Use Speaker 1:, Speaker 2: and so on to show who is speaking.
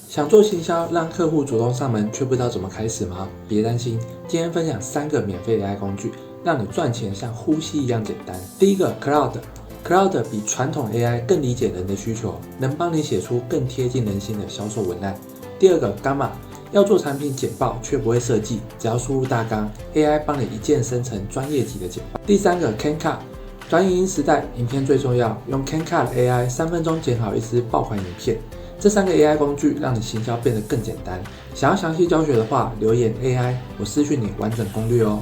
Speaker 1: 想做行销，让客户主动上门，却不知道怎么开始吗？别担心，今天分享3个免费的 AI 工具，让你赚钱像呼吸一样简单。第一个 Cloud 比传统 AI 更理解人的需求，能帮你写出更贴近人心的销售文案。第二个 Gamma 要做产品简报却不会设计，只要输入大纲 ，AI 帮你一键生成专业级的简报。第三个 CanCut 短影音时代，影片最重要，用 CanCut AI 3分钟剪好一支爆款影片。这3个 AI 工具让你行销变得更简单。想要详细教学的话，留言 AI， 我私讯你完整攻略哦。